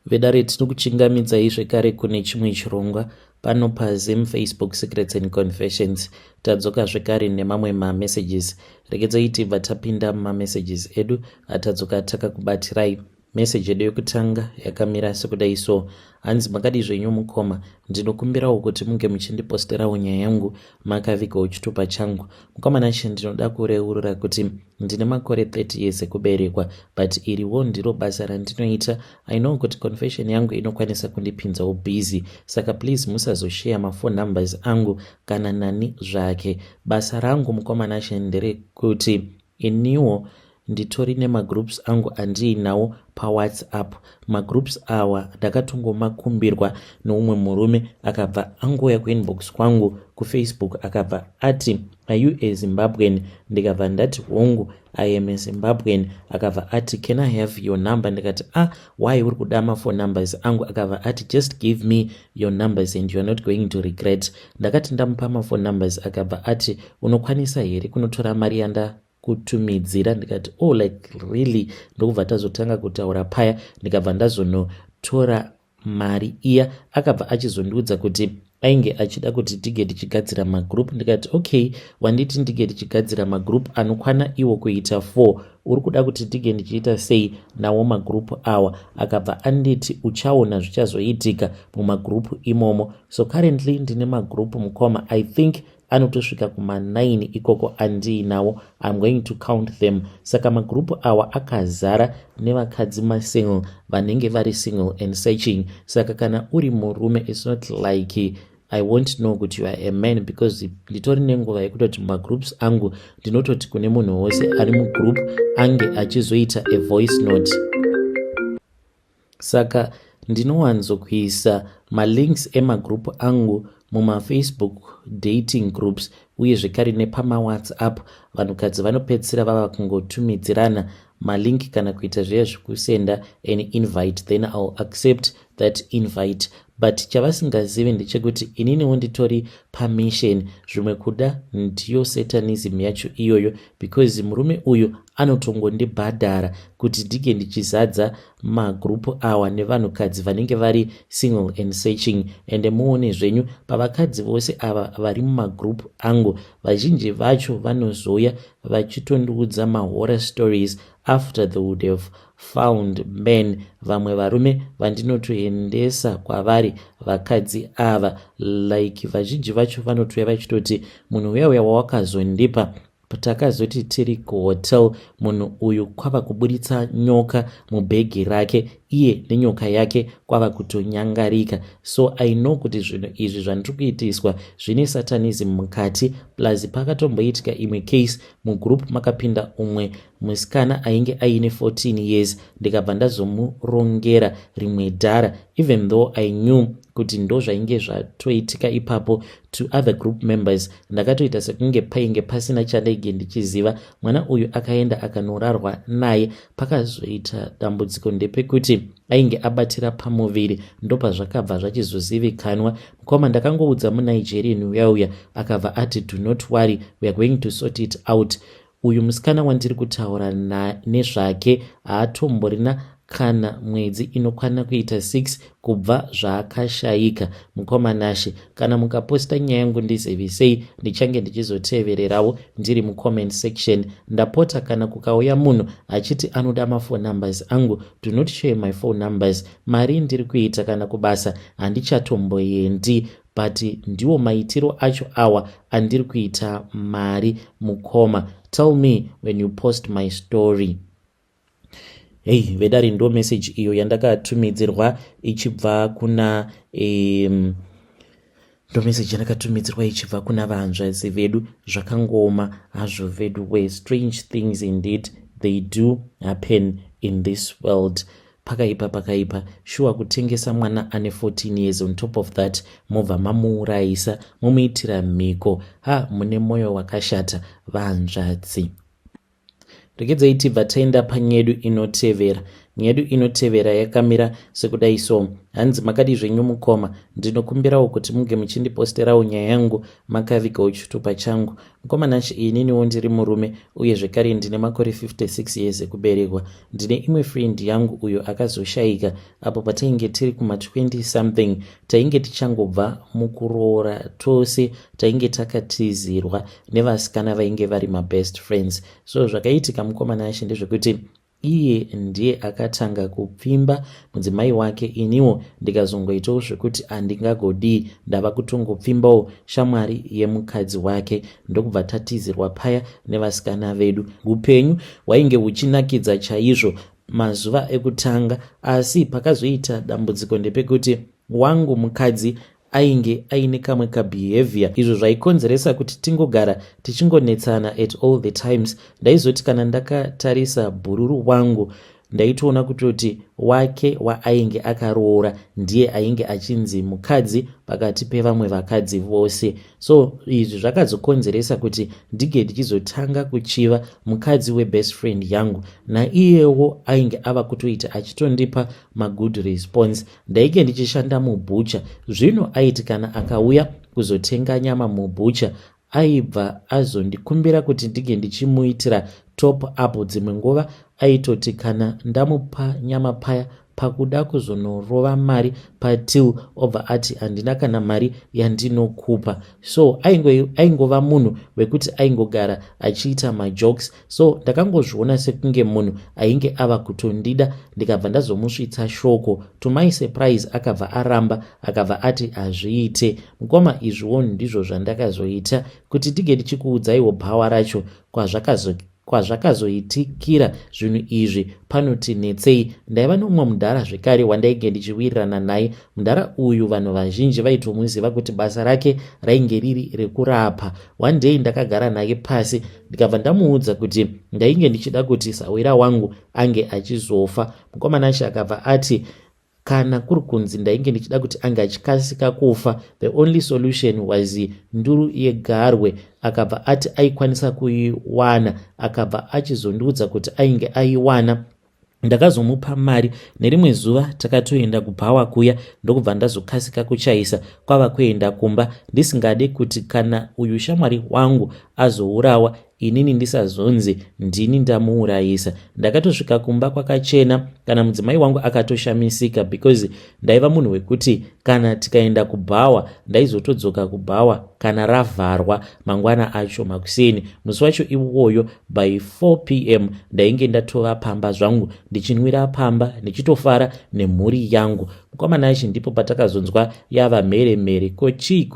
Vedare tinokuchingamidzai zvekare kune chimwe chirongwa pano paZim Facebook Secrets and Confessions. Tadzoka zvekare nemamwe mamessages. Regedzai tibva tapinda mumamessages edu atadzoka takakubatirai. Message yedu yokutanga yakamira sekudai so: hanzi makadi zvenyu mukoma, ndinokumbirawo kuti munge muchindiposterawo nyaya yangu makavigawo chitupa changu. Mukoma nacho ndinoda kureurura kuti ndine makore 30 years ekuberekwa, but iriwo ndiro basa randinoita. I know kuti confession yangu inokwanisa kundipinzawo busy, saka please musazoshare mafone numbers angu kana nani zvake. Basa rangu mukoma nacho nderekuti iniwo nditori nemagroups angu andiinawo paWhatsApp. Magroups awa ndakatongomakumbirwa neumwe murume akabva angoya kuinbox kwangu kuFacebook akabva ati, are you a Zimbabwean? Ndikabva ndati hongu, I am a Zimbabwean. Akabva ati, can I have your number? Ndikati why uri kuda mafone numbers angu? Akabva ati, just give me your numbers and you are not going to regret. Ndakati ndamupa mafone numbers akabva ati, unokwanisa here kunotora mari yanda kutumidzira? Ndikati like really? Ndokubva tazotanga kutaura paya, ndikabva ndazonotora mari iya. Akabva achizondiudza kuti ainge achida kuti ndige tichigadzira magroup. Ndikati okay, wanditi ndige tichigadzira magroup anokwana iwo kuita 4, uri kuda kuti ndige ndichiita sei nawo magroup awa? Akabva anditi uchaona zvichazoitika mumagroup imomo. So currently ndine magroup mukoma, I think anotosvika kuma9 ikoko andiinawo. I'm going to count them. Saka magroup awa akazara nevakadzi masingle vanenge vari single and searching. Saka kana uri murume, it's not like I won't know kuti you are a man, because nditori nenguva yekutoti magroups angu ndinototi kune munhu wose ari mugroup ange achizoita a voice note. Saka ndinowanzokuisa malinks emagroup angu mumafacebook dating groups uye zvekare nepamawhatsapp. Vanhukadzi vanopedzisira vava kungotumidzirana malink kana kuita zviya zvekusenda an invite, then I'll accept that invite. But chavasingazivi ndechekuti ininiwo nditori permission. Zvimwe kuda ndiyo satanism yacho iyoyo, because murume uyu anotongondibhadhara kuti ndige ndichizadza magroup awa nevanhukadzi vanenge vari single and searching. And muone zvenyu, pavakadzi vose ava vari mumagroup angu, vazhinji vacho vanozoya vachitondiudza mahorror stories after they would have found men. Vamwe varume vandinotoendesa kwavari vakadzi ava, like vazhinji vacho vanotoya vachitoti munhu uya wawakazondipa takazoti tiri kuhotel, munhu uyu kwava kuburitsa nyoka mubhegi rake, iye nenyoka yake kwava kutonyangarika. So I know kuti zvinhu izvi zvandiri kuitiswa zvine satanism mukati. Plus pakatomboitika imwe case mugroup makapinda umwe musikana ainge aine 14 years, ndikabva ndazomurongera rimwe dhara, even though I knew kuti ndo zvainge zvatoitika ipapo to other group members. Ndakatoita sekunge painge pasina chandaige ndichiziva. Mwana uyu akaenda akanorarwa naye. Pakazoita dambudziko ndepekuti ainge abatira pamuviri, ndopa zvakabva zvachizozivikanwa. Mukoma ndakangoudza muNigerian uya akabva ati, do not worry, we are going to sort it out. Uyu musikana wandiri kutaura nezvake haatomborina kana mwedzi inokwana kuita 6 kubva zvaakashayika. Mukoma nashe, kana mukaposta nyaya yangu ndizivisei, ndichange ndichizotevererawo ndiri mucomment section. Ndapota kana kukauya munhu achiti anoda mafone numbers angu, do not share my phone numbers. Mari ndiri kuita kana kubasa handichatomboendi, but ndiwo maitiro acho awa andiri kuita mari mukoma. Tell me when you post my story. Hey, vedari ndo message iyo yandakatumidzirwa ichibva kuna ndo message yandakatumidzirwa ichibva kuna vahanzvadzi vedu. Zvakangoma hazvo vedu way. Strange things indeed they do happen in this world. Pakaipa shuwa kutengesa mwana ane 14 years, on top of that mobva mamuurayisa, mumuitira mhiko. Mune moyo wakashata vahanzvadzi. Regedzai tibva taenda panyedu inotevera. yedu inotevera yakamira sekudai so. Hanzi makadi zvenyu mukoma, ndinokumbirawo kuti munge muchindiposterawo nyaya yangu makavigawo chitupa changu. Mukoma nashi ininiwo ndiri murume uye zvekare ndine makore 56 years ekuberekwa. Ndine imwe friend yangu uyo akazoshayika apo patainge tiri kuma 20 something. Tainge tichangobva mukuroora tose, tainge takatizirwa nevasikana vainge vari mabest friends. So zvakaitika mukoma nashi ndezvekuti iye ndiye akatanga kupfimba mudzimai wake, iniwo ndikazongoitawo zvekuti handingagodii, ndava kutongopfimbawo shamwari yemukadzi wake. Ndokubva tatizirwa paya nevasikana vedu. Upenyu hwainge huchinakidza chaizvo mazuva ekutanga, asi pakazoita dambudziko ndepekuti wangu mukadzi ainge aine kamwe kabehavior izvo zvaikonzeresa kuti tingogara tichingonetsana at all the times. Ndaizoti kana ndakatarisa bhururu wangu ndaitoona kutoti wake waainge akaroora ndiye ainge achinzi mukadzi pakati pevamwe vakadzi vose. So izvi zvakazokonzeresa kuti ndige ndichizotanga kuchiva mukadzi webest friend yangu, naiyewo ainge ava kutoita achitondipa magood response. Ndainge ndichishanda mubhucha, zvino aiti kana akauya kuzotenga nyama mubhucha aibva azondikumbira kuti ndige ndichimuitira top up. Dzimwe nguva aitoti kana ndamupa nyama paya pakuda kuzonorova mari patil obva ati handina kana mari yandinokupa. So aingova munhu wekuti aingogara achiita majokes. So ndakangozviona sekunge munhu ainge ava kutondida, ndikabva ndazomusvitsa shoko. To my surprise akabva aramba, akabva ati hazviite. Mukoma izviwo ndizvo zvandakazoita kuti ndige ndichikuudzaiwo bhawa racho kwazvakazoitikira zvinhu izvi panoti netsei. Ndaiva nomumwe mudhara zvekare wandainge ndichiwirirana naye. Mudhara uyu vanhu vazhinji vaitomuziva kuti basa rake rainge riri rekurapa. One day ndakagara naye pasi ndikabva ndamuudza kuti ndainge ndichida kuti sawira wangu ange achizofa. Mukoma nacho akabva ati kana kuri kunzi ndainge ndichida kuti ange achikasika kufa, the only solution was nduru yegarwe. Akabva ati aikwanisa kuiwana, akabva achizondiudza kuti ainge aiwana. Ndakazomupa mari. Nerimwe zuva takatoenda kubhawa kuya, ndokubva ndazokasika kuchaisa kwava kuenda kumba, ndisingade kuti kana uyu shamwari wangu azourawa inini ndisazonzi ndini ndamuurayisa. Ndakatosvika kumba kwakachena, kana mudzimai wangu akatoshamisika because ndaiva munhu wekuti kana tikaenda kubhawa ndaizotodzoka kubhawa kana ravharwa mangwana acho makuseni. Musi wacho iwoyo by 4 PM ndainge ndatova pamba zvangu ndichinwira pamba ndichitofara nemhuri yangu. Mukoma nacho ndipo patakazonzwa yava mhere kochi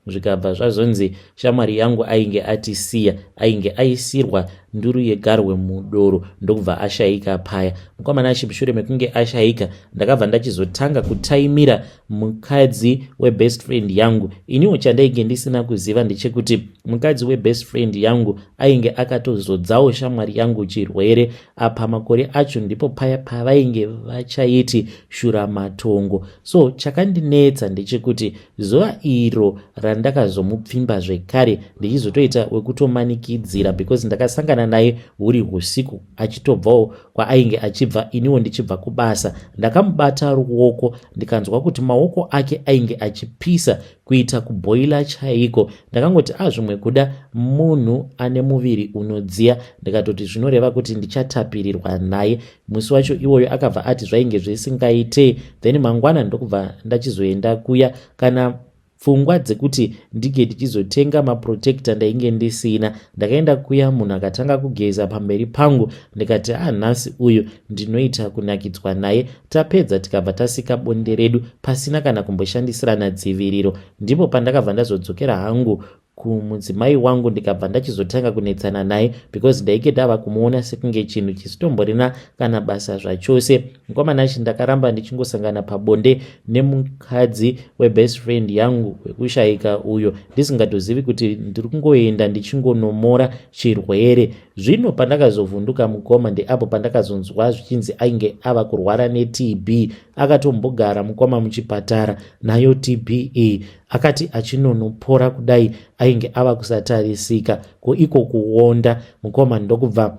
zvikabva zvazonzi shamwari yangu ainge atisiya, ainge aisirwa nduru yegarwe mudoro, ndokubva ashayika paya. Mukoma nacho mushure mekunge ashayika ndakabva ndachizotanga kutaimira mukadzi webest friend yangu. Iniwo chandainge ndisina kuziva ndechekuti mukadzi webest friend yangu ainge akatozodzawo shamwari yangu chirwere. Apa makore acho ndipo paya pavainge vachaiti shura matongo. So chakandinetsa ndechekuti zuva iro randakazomupfimba zvekare ndichizotoita wekutomanikidzira because ndakasangana naye huri husiku achitobvawo kwaainge achibva, iniwo ndichibva kubasa. Ndakamubata ruoko ndikanzwa kuti maoko ake ainge achipisa kuita kubhoila chaiko. Ndakangoti zvimwe kuda munhu ane muviri unodziya, ndikatoti zvinoreva kuti ndichatapirirwa naye. Musi wacho iwoyo akabva ati zvainge zvisingaite. Then mangwana ndokubva ndachizoenda kuya kana pfungwa dzekuti ndige ndichizotenga maprotector ndainge ndisina. Ndakaenda kuya, munhu akatanga kugeza pamberi pangu, ndikati nhasi uyu ndinoita kunakidzwa naye. Tapedza tikabva tasika bonde redu pasina kana kumboshandisirana dziviriro. Ndipo pandakabva ndazodzokera hangu kumudzimai wangu ndikabva ndachizotanga kunetsana naye because ndaike ndava kumuona sekunge chinhu chisitomborina kana basa zvachose. Mukoma nacho ndakaramba ndichingosangana pabonde nemukadzi webest friend yangu wekushayika uyo ndisingatozivi kuti ndiri kungoenda ndichingonomora chirwere. Zvino pandakazovhunduka mukoma ndeapo pandakazonzwa zvichinzi ainge ava kurwara neTB. Akatombogara mukoma muchipatara nayo TB iyi. Akati achinonopora kudai ainge ava kusatarisika ko iko kuonda. Mukoma ndokubva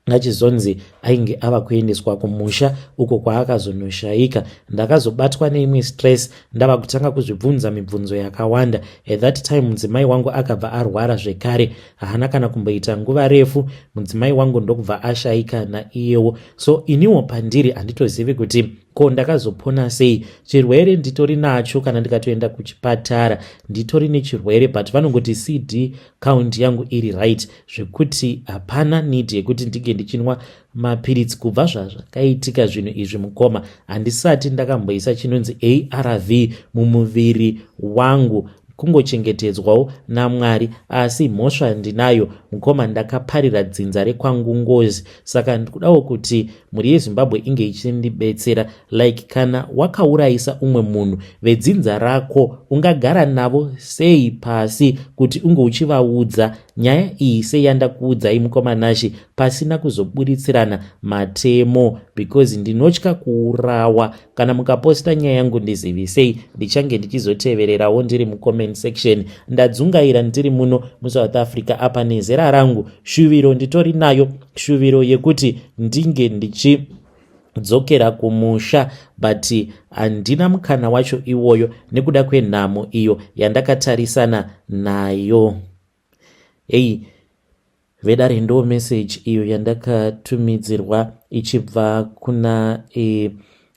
achizonzi ainge ava kuendeswa kumusha uko kwaakazonoshayika. Ndakazobatwa neimwe stress, ndava kutanga kuzvibvunza mibvunzo yakawanda. At that time mudzimai wangu akabva arwara zvekare, haana kana kumboita nguva refu mudzimai wangu ndokubva ashayika naiyewo. So iniwo pandiri handitozivi kuti ko ndakazopona sei. Chirwere nditori nacho kana ndikatoenda kuchipatara nditori nechirwere, but vanongoti CD count yangu iri right, zvekuti hapana need yekuti ndige ndichinwa mapiritsi. Kubva zvakaitika zvinhu izvi mukoma, handisati ndakamboisa chinonzi ARV mumuviri wangu, kungochengetedzwawo naMwari, asi mhosva ndinayo mukoma, ndakaparira dzinza rekwangu ngozi. Saka ndikudawo kuti mhuri yeZimbabwe inge ichindibetsera, like kana wakaurayisa umwe munhu vedzinza rako ungagara navo sei pasi kuti unge uchivaudza nyaya iyi seyandakuudzai mukoma Nashi, pasina kuzoburitsirana matemo, because ndinotya kuurawa. Kana mukaposta nyaya yangu ndizivisei, ndichange ndichizotevererawo ndiri mucomment section. Ndadzungaira ndiri muno muSouth Africa apa nezera rangu, shuviro nditori nayo, shuviro yekuti ndinge ndichidzokera kumusha, but handina mukana wacho iwoyo nekuda kwenhamo iyo yandakatarisana nayo. Vedare ndo message iyo yandakatumidzirwa ichibva kuna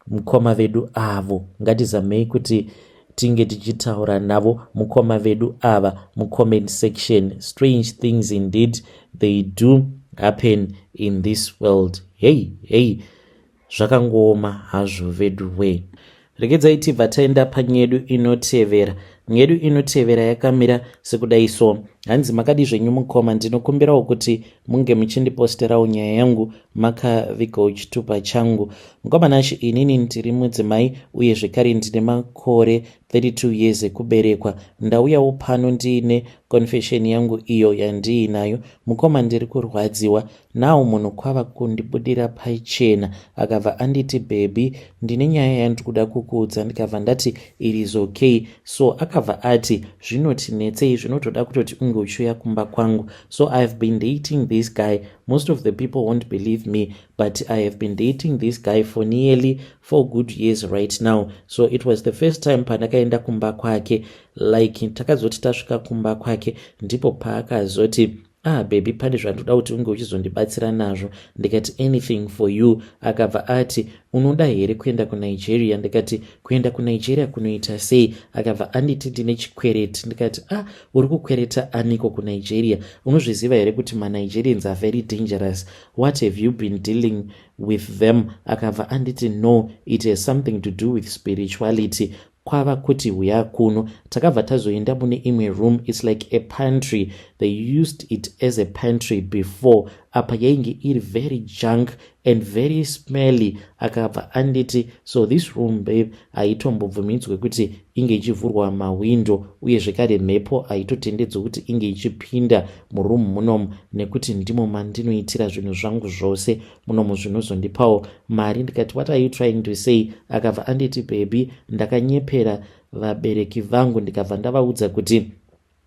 mukoma vedu avo. Ngatizamei kuti tinge tichitaura navo mukoma vedu ava mucomment section. Strange things indeed they do happen in this world. Zvakangooma hazvo vedu we. Regedzai tibva taenda panyedu inotevera. Nyedu inotevera yakamira sekudai so. Hanzi makadi zvenyu mukoma, ndinokumbirawo kuti munge muchindiposterawo nyaya yangu makavigawo chitupa changu. Mukoma Nashi, inini ndiri mudzimai uye zvekare ndine makore 32 years ekuberekwa. Ndauyawo pano ndiine confession yangu iyo yandiinayo. Mukoma, ndiri kurwadziwa. Nawo munhu kwava kundibudira pachena akabva anditi baby, ndine nyaya yandikuda kukuudza. Ndikabva ndati it is okay. So akabva ati zvinotinetsei, zvinotoda kutoti unge uchiuya kumba kwangu. So I have been dating this guy. Most of the people won't believe me, but I have been dating this guy for nearly 4 good years right now. So it was the first time pandakaenda kumba kwake, like takazoti tasvika kumba kwake ndipo paakazoti baby, pane zvandoda kuti unge uchizondibatsira nazvo. Ndikati anything for you. Akabva ati unoda here kuenda kuNigeria? Ndikati kuenda kuNigeria kunoita sei? Akabva anditi ndine chikwereti. Ndikati uri kukwereta aniko kuNigeria? Unozviziva here kuti maNigerians are very dangerous? What have you been dealing with them? Akabva anditi no, it has something to do with spirituality. Kwava kuti huya kuno takabva tazoenda mune imwe room, it's like a pantry. They used it as a pantry before. Apa yainge iri very junk and very smelly. Akabva anditi so this room babe haitombobvumidzwe kuti inge ichivhurwa mawindow, uye zvekare mhepo haitotendedzwe kuti inge ichipinda muroom munomu, nekuti ndimo mandinoitira zvinhu zvangu zvose munomu zvinozondipawo mari. Ndikati what are you trying to say? Akabva anditi baby, ndakanyepera vabereki vangu ndikabva ndavaudza kuti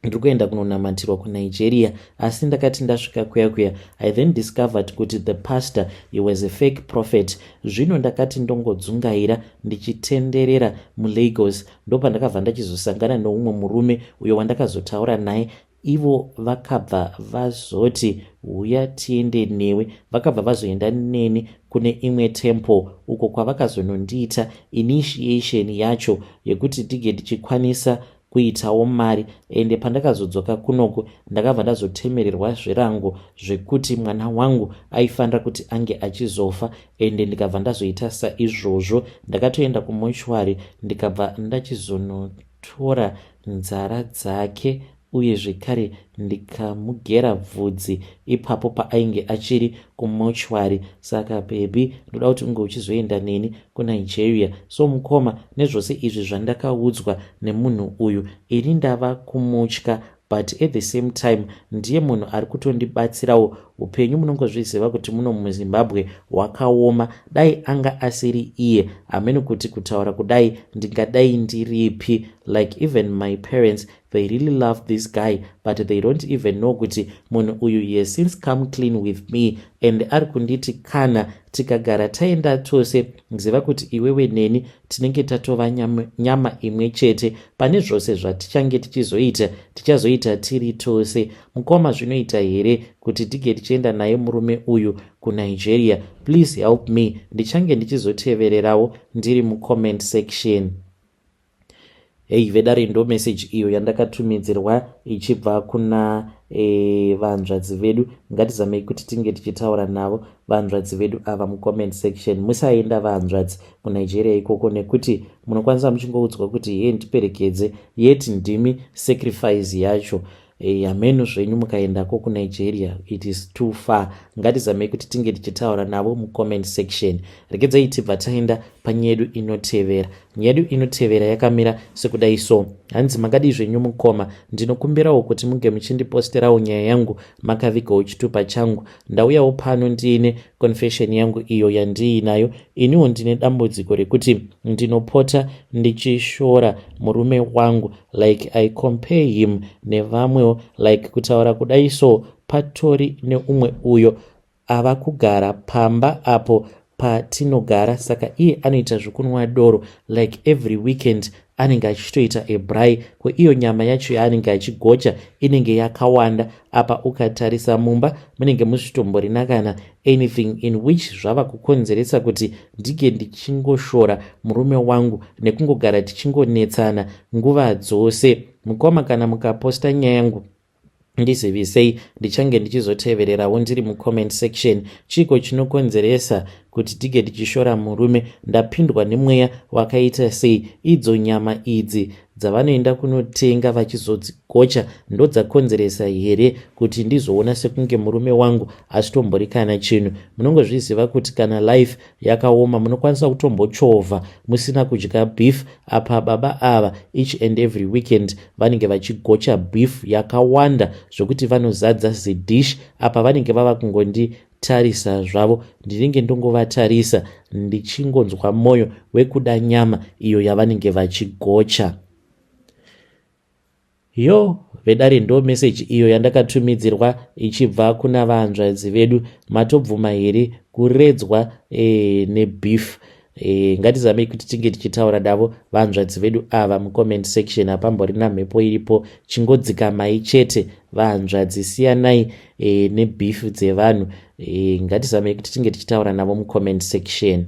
ndiri kuenda kunonamatirwa kuNigeria, asi ndakati ndasvika kuya I then discovered kuti the pastor, he was a fake prophet. Zvino ndakati ndongodzungaira ndichitenderera muLagos, ndopa ndakabva ndachizosangana neumwe murume uyo wandakazotaura naye. Ivo vakabva vazoti huya tiende newe. Vakabva vazoenda neni kune imwe temple uko kwavakazonondiita initiation yacho yekuti ndige ndichikwanisa kuitawo mari. Ende pandakazodzoka kunoko ndakabva ndazotemererwa zvirango zvekuti mwana wangu aifanira kuti ange achizofa. Ende ndikabva ndazoita saizvozvo. Ndakatoenda kumochwari ndikabva ndachizonotora nzara dzake uye zvekare ndikamugera bvudzi ipapo paainge achiri kumochwari. Saka baby, ndoda kuti unge uchizoenda neni kuNigeria. So mukoma, nezvose izvi zvandakaudzwa nemunhu uyu, ini ndava kumutya, but at the same time ndiye munhu ari kutondibatsirawo upenyu munongozviziva kuti muno muzimbabwe hwakaoma. Dai anga asiri iye, hamene kuti kutaura kudai ndingadai ndiripi. Like even my parents, they really love this guy, but they don't even know kuti munhu uyu he has since come clean with me, and ari kunditi kana tikagara taenda tose nziva kuti iwewe neni tinenge tatova nyama imwe chete. Pane zvose zvatichange tichazoita tiri tose. Mukoma zvinoita here kuti tige tichienda naye murume uyu kuNigeria? Please help me. Ndichange ndichizotevererawo ndiri mucomment section. Hey, vedare ndo message iyo yandakatumidzirwa ichibva kuna vanzvadzi vedu. Ngatizamei kuti tinge tichitaura navo vanzvadzi vedu ava mucomment section. Musaenda vanzvadzi kuNigeria ikoko nekuti munokwanisa muchingoudzwa kuti ye ndiperekedze, yeti ndimi sacrifice yacho. Hameno zvenyu mukaendako kuNigeria, it is too far. Ngatizamei kuti tinge tichitaura navo mucomment section. Regedzai tibva taenda panyedu inotevera. Nyedu inotevera yakamira sekudai so. Hanzi makadi zvenyu mukoma, ndinokumbirawo kuti munge muchindiposterawo nyaya yangu makavigawo chitupa changu. Ndauyawo pano ndiine confession yangu iyo yandiinayo. Iniwo ndine dambudziko rekuti ndinopota ndichishora murume wangu, like I compare him nevamwewo, like kutaura kudai so patori neumwe uyo ava kugara pamba apo patinogara. Saka iye anoita zvokunwa doro, like every weekend anenge achitoita ebrai. Iyo nyama yacho yaanenge achigocha inenge yakawanda. Apa ukatarisa mumba munenge musvitomborina kana anything, in which zvava kukonzeresa kuti ndige ndichingoshora murume wangu nekungogara tichingonetsana nguva dzose. Mukoma kana mukaposta nyaya yangu ndizivisei, ndichange ndichizotevererawo ndiri mucomment section. Chiko chinokonzeresa kuti tige tichishora murume? Ndapindwa nemweya wakaita sei? Idzo nyama idzi dzavanoenda kunotenga vachizodzigocha ndo dzakonzeresa here kuti ndizoona sekunge murume wangu asitomborikana chinhu? Munongozviziva kuti kana life yakaoma munokwanisa kutombochovha musina kudya beef. Apa baba ava each and every weekend vanenge vachigocha beef yakawanda zvokuti vanozadza zidish. Apa vanenge vava kungonditarisa zvavo, ndinenge ndongovatarisa ndichingonzwa mwoyo wekuda nyama iyo yavanenge vachigocha. Yo, vedare ndo message iyo yandakatumidzirwa ichibva kuna vanzvadzi vedu. Matobvuma here kuredzwa nebeef? Ngatizamei kuti tinge tichitaura navo vanzvadzi vedu ava mucomment section. Hapamborina mhepo iripo, chingodzika mai chete. Vanzvadzi siyanai nebeef dzevanhu. Ngatizamei kuti tinge tichitaura navo mucomment section.